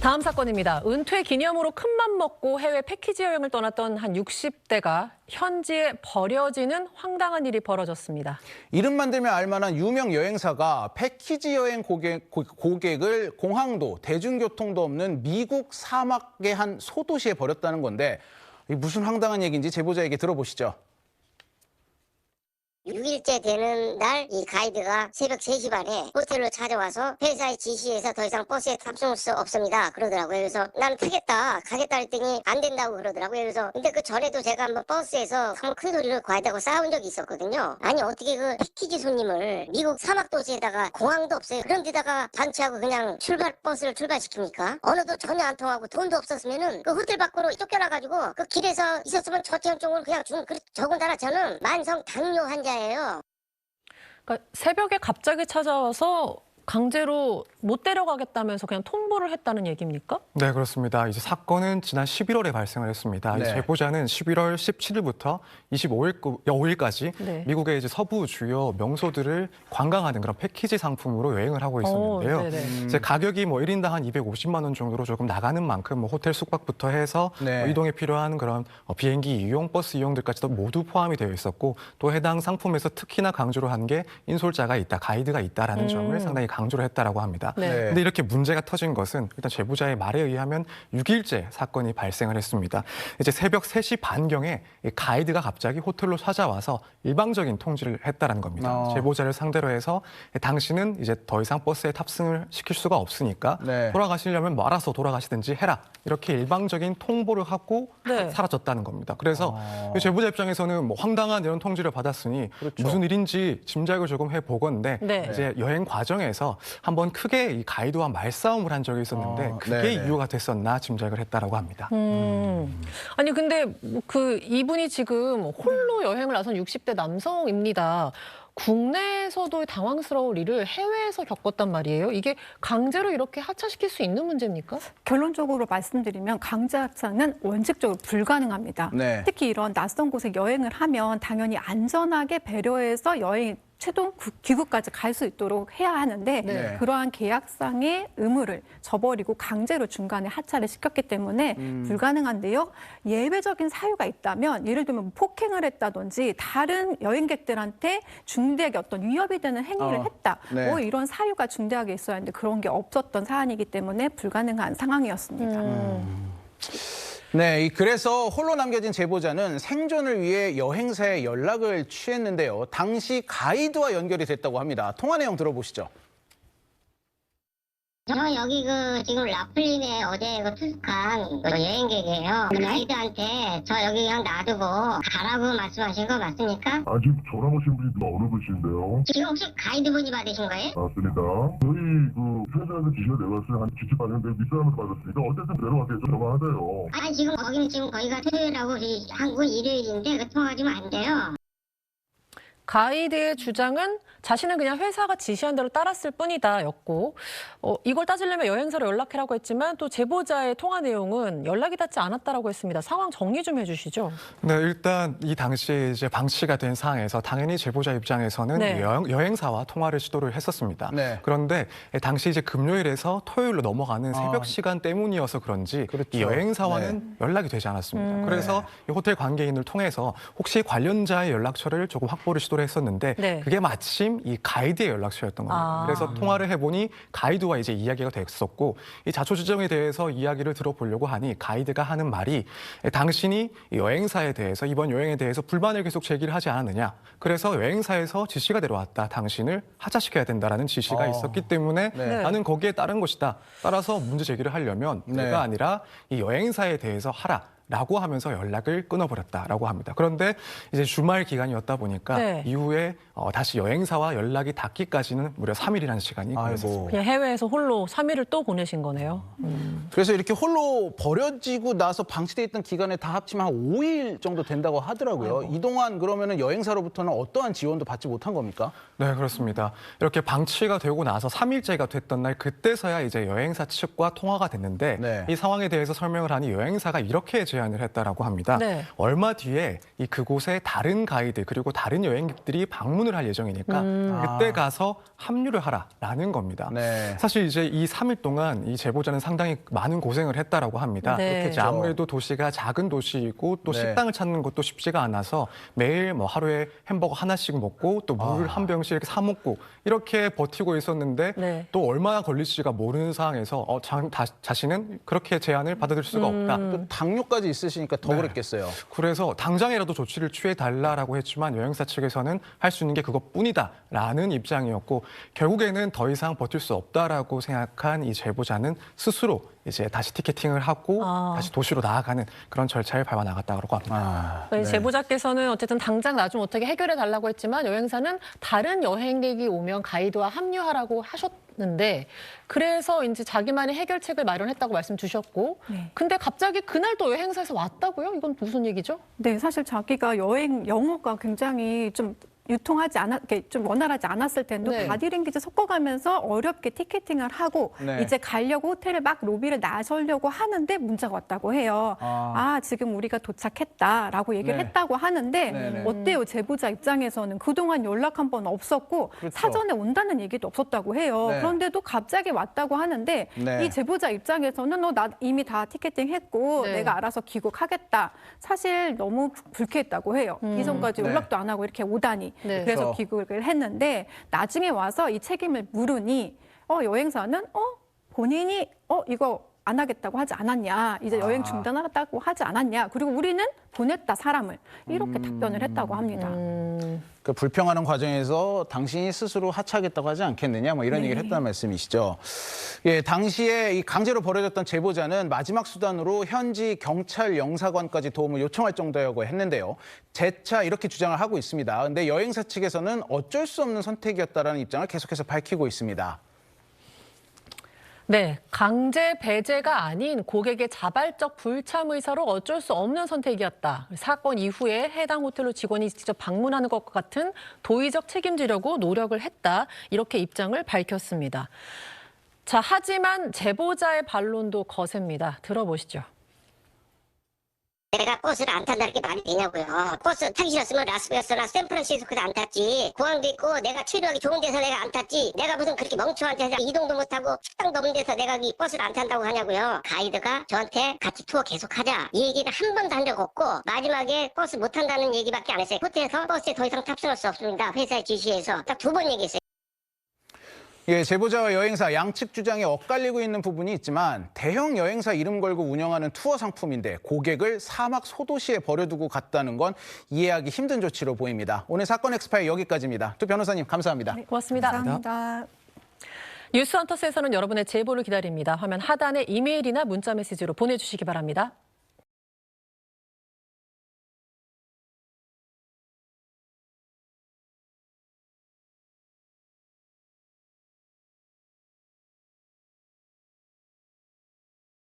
다음 사건입니다. 은퇴 기념으로 큰맘 먹고 해외 패키지 여행을 떠났던 한 60대가 현지에 버려지는 황당한 일이 벌어졌습니다. 이름만 들면 알만한 유명 여행사가 패키지 여행 고객을 공항도 대중교통도 없는 미국 사막의 한 소도시에 버렸다는 건데 무슨 황당한 얘기인지 제보자에게 들어보시죠. 6일째 되는 날 이 가이드가 새벽 3시 반에 호텔로 찾아와서 회사의 지시에서 더 이상 버스에 탑승할 수 없습니다 그러더라고요. 그래서 나는 가겠다 했더니 안 된다고 그러더라고요. 그래서 근데 그 전에도 제가 한번 버스에서 한번 큰 소리로 가이드하고 싸운 적이 있었거든요. 아니 어떻게 그 패키지 손님을 미국 사막 도시에다가 공항도 없어요. 그런 데다가 반치하고 그냥 버스를 출발시킵니까? 언어도 전혀 안 통하고 돈도 없었으면은 그 호텔 밖으로 쫓겨나가지고 그 길에서 있었으면 저체온 쪽으로 그냥 더군다나 저는 만성 당뇨 환자예요. 그러니까 새벽에 갑자기 찾아와서 강제로 못 데려가겠다면서 그냥 통보를 했다는 얘기입니까? 네, 그렇습니다. 이제 사건은 지난 11월에 발생을 했습니다. 네. 제보자는 11월 17일부터 25일까지 네. 미국의 이제 서부 주요 명소들을 관광하는 그런 패키지 상품으로 여행을 하고 있었는데요. 이제 가격이 뭐 1인당 한 250만 원 정도로 조금 나가는 만큼 뭐 호텔 숙박부터 해서 네. 뭐 이동에 필요한 그런 비행기 이용, 버스 이용들까지도 모두 포함이 되어 있었고 또 해당 상품에서 특히나 강조를 한 게 인솔자가 있다, 가이드가 있다라는 점을 상당히 강조를 했다라고 합니다. 네. 근데 이렇게 문제가 터진 것은 일단 제보자의 말에 의하면 6일째 사건이 발생을 했습니다. 이제 새벽 3시 반경에 이 가이드가 갑자기 호텔로 찾아와서 일방적인 통지를 했다는 겁니다. 제보자를 상대로 해서 당신은 이제 더 이상 버스에 탑승을 시킬 수가 없으니까 네. 돌아가시려면 뭐 알아서 돌아가시든지 해라. 이렇게 일방적인 통보를 하고 네. 사라졌다는 겁니다. 그래서 제보자 입장에서는 뭐 황당한 이런 통지를 받았으니 그렇죠. 무슨 일인지 짐작을 조금 해보건데 네. 이제 여행 과정에서 한번 크게 이 가이드와 말싸움을 한 적이 있었는데 그게 네네. 이유가 됐었나 짐작을 했다라고 합니다. 아니 근데 그 이분이 지금 홀로 여행을 나선 60대 남성입니다. 국내에서도 당황스러울 일을 해외에서 겪었단 말이에요. 이게 강제로 이렇게 하차시킬 수 있는 문제입니까? 결론적으로 말씀드리면 강제 하차는 원칙적으로 불가능합니다. 네. 특히 이런 낯선 곳에 여행을 하면 당연히 안전하게 배려해서 여행 최종 귀국까지 갈 수 있도록 해야 하는데 네. 그러한 계약상의 의무를 저버리고 강제로 중간에 하차를 시켰기 때문에 불가능한데요. 예외적인 사유가 있다면 예를 들면 폭행을 했다든지 다른 여행객들한테 중대하게 어떤 위협이 되는 행위를 했다. 네. 뭐 이런 사유가 중대하게 있어야 하는데 그런 게 없었던 사안이기 때문에 불가능한 상황이었습니다. 네, 그래서 홀로 남겨진 제보자는 생존을 위해 여행사에 연락을 취했는데요. 당시 가이드와 연결이 됐다고 합니다. 통화 내용 들어보시죠. 저 여기 지금 라플린에 어제 투숙한 여행객이에요. 가이드한테 저 여기 그냥 놔두고 가라고 말씀하신 거 맞습니까? 아직 전화 오신 분이 어느 분이신데요? 지금 혹시 가이드분이 받으신 거예요? 맞습니다. 저희 회사에서 지시가 내려왔어요. 한 지시 받았는데 윗사람한테 받았으니까 어쨌든 내려왔겠죠. 전화하세요. 아니 지금 거기가 토요일하고 한국은 일요일인데 그 통화하시면 안 돼요. 가이드의 주장은 자신은 그냥 회사가 지시한 대로 따랐을 뿐이다였고 이걸 따지려면 여행사로 연락해라고 했지만 또 제보자의 통화 내용은 연락이 닿지 않았다라고 했습니다. 상황 정리 좀 해주시죠. 네, 일단 이 당시에 이제 방치가 된 상황에서 당연히 제보자 입장에서는 네. 여행사와 통화를 시도를 했었습니다. 네. 그런데 당시 이제 금요일에서 토요일로 넘어가는 새벽 시간 때문이어서 그런지 그렇죠. 이 여행사와는 연락이 되지 않았습니다. 그래서 이 호텔 관계인을 통해서 혹시 관련자의 연락처를 조금 확보를 시도를 했었는데 네. 그게 마침 이 가이드의 연락처였던 겁니다. 그래서 통화를 해보니 가이드와 이제 이야기가 됐었고 이 자초지종에 대해서 이야기를 들어보려고 하니 가이드가 하는 말이 당신이 이 여행사에 대해서 이번 여행에 대해서 불만을 계속 제기를 하지 않았느냐. 그래서 여행사에서 지시가 내려왔다. 당신을 하차시켜야 된다라는 지시가 있었기 때문에 네. 나는 거기에 따른 것이다. 따라서 문제 제기를 하려면 네. 내가 아니라 이 여행사에 대해서 하라. 라고 하면서 연락을 끊어버렸다라고 합니다. 그런데 이제 주말 기간이었다 보니까 네. 이후에 다시 여행사와 연락이 닿기까지는 무려 3일이라는 시간이 걸렸습니다. 그냥 해외에서 홀로 3일을 또 보내신 거네요. 그래서 이렇게 홀로 버려지고 나서 방치돼 있던 기간에 다 합치면 한 5일 정도 된다고 하더라고요. 이동안 그러면은 여행사로부터는 어떠한 지원도 받지 못한 겁니까? 네, 그렇습니다. 이렇게 방치가 되고 나서 3일째가 됐던 날 그때서야 이제 여행사 측과 통화가 됐는데 네. 이 상황에 대해서 설명을 하니 여행사가 이렇게 제안을 했다라고 합니다. 네. 얼마 뒤에 이 그곳에 다른 가이드 그리고 다른 여행객들이 방문을 할 예정이니까 그때 가서 합류를 하라라는 겁니다. 네. 사실 이제 이 3일 동안 이 제보자는 상당히 많은 고생을 했다라고 합니다. 네. 이제 아무래도 도시가 작은 도시이고 또 네. 식당을 찾는 것도 쉽지가 않아서 매일 뭐 하루에 햄버거 하나씩 먹고 또 물 한 병씩 이렇게 사 먹고 이렇게 버티고 있었는데 네. 또 얼마나 걸릴지가 모르는 상황에서 자신은 그렇게 제안을 받아들일 수가 없다. 또 당뇨까지 있으시니까 더 네. 그랬겠어요. 그래서 당장이라도 조치를 취해달라고 했지만 여행사 측에서는 할 수 있는 게 그것뿐이다라는 입장이었고 결국에는 더 이상 버틸 수 없다라고 생각한 이 제보자는 스스로 이제 다시 티켓팅을 하고 다시 도시로 나아가는 그런 절차를 밟아 나갔다고 합니다. 그러니까 제보자께서는 어쨌든 당장 나 좀 어떻게 해결해 달라고 했지만 여행사는 다른 여행객이 오면 가이드와 합류하라고 하셨는데 그래서 이제 자기만의 해결책을 마련했다고 말씀 주셨고 네. 근데 갑자기 그날 또 여행사에서 왔다고요? 이건 무슨 얘기죠? 네, 사실 자기가 영어가 굉장히 좀 좀 원활하지 않았을 텐데 네. 바디랭귀지 섞어가면서 어렵게 티켓팅을 하고 네. 이제 가려고 호텔을 막 로비를 나서려고 하는데 문자가 왔다고 해요. 지금 우리가 도착했다라고 얘기를 네. 했다고 하는데 네네. 어때요? 제보자 입장에서는 그동안 연락 한 번 없었고 그렇죠. 사전에 온다는 얘기도 없었다고 해요. 네. 그런데도 갑자기 왔다고 하는데 네. 이 제보자 입장에서는 나 이미 다 티켓팅했고 네. 내가 알아서 귀국하겠다. 사실 너무 불쾌했다고 해요. 이전까지 네. 연락도 안 하고 이렇게 오다니. 네. 그래서 그렇죠. 귀국을 했는데 나중에 와서 이 책임을 물으니 여행사는 본인이 이거 안 하겠다고 하지 않았냐. 이제 여행 중단하겠다고 하지 않았냐. 그리고 우리는 보냈다 사람을. 이렇게 답변을 했다고 합니다. 그 불평하는 과정에서 당신이 스스로 하차하겠다고 하지 않겠느냐 뭐 이런 네. 얘기를 했다는 말씀이시죠. 예, 당시에 이 강제로 벌어졌던 제보자는 마지막 수단으로 현지 경찰 영사관까지 도움을 요청할 정도라고 했는데요. 재차 이렇게 주장을 하고 있습니다. 근데 여행사 측에서는 어쩔 수 없는 선택이었다라는 입장을 계속해서 밝히고 있습니다. 네, 강제 배제가 아닌 고객의 자발적 불참 의사로 어쩔 수 없는 선택이었다. 사건 이후에 해당 호텔로 직원이 직접 방문하는 것과 같은 도의적 책임지려고 노력을 했다. 이렇게 입장을 밝혔습니다. 자, 하지만 제보자의 반론도 거셉니다. 들어보시죠. 내가 버스를 안 탄다는 게 말이 되냐고요. 버스 타기 싫었으면 라스베가스나 샌프란시스코도 안 탔지. 공항도 있고 내가 체류하기 좋은 데서 내가 안 탔지. 내가 무슨 그렇게 멍청한 데서 이동도 못하고 식당도 없는 데서 내가 이 버스를 안 탄다고 하냐고요. 가이드가 저한테 같이 투어 계속하자. 이 얘기를 한 번도 한 적 없고 마지막에 버스 못 탄다는 얘기밖에 안 했어요. 호텔에서 버스에 더 이상 탑승할 수 없습니다. 회사의 지시에서 딱 2번 얘기했어요. 예, 제보자와 여행사 양측 주장에 엇갈리고 있는 부분이 있지만 대형 여행사 이름 걸고 운영하는 투어 상품인데 고객을 사막 소도시에 버려두고 갔다는 건 이해하기 힘든 조치로 보입니다. 오늘 사건 엑스파일 여기까지입니다. 두 변호사님 감사합니다. 네, 고맙습니다. 감사합니다. 뉴스헌터스에서는 여러분의 제보를 기다립니다. 화면 하단에 이메일이나 문자 메시지로 보내주시기 바랍니다.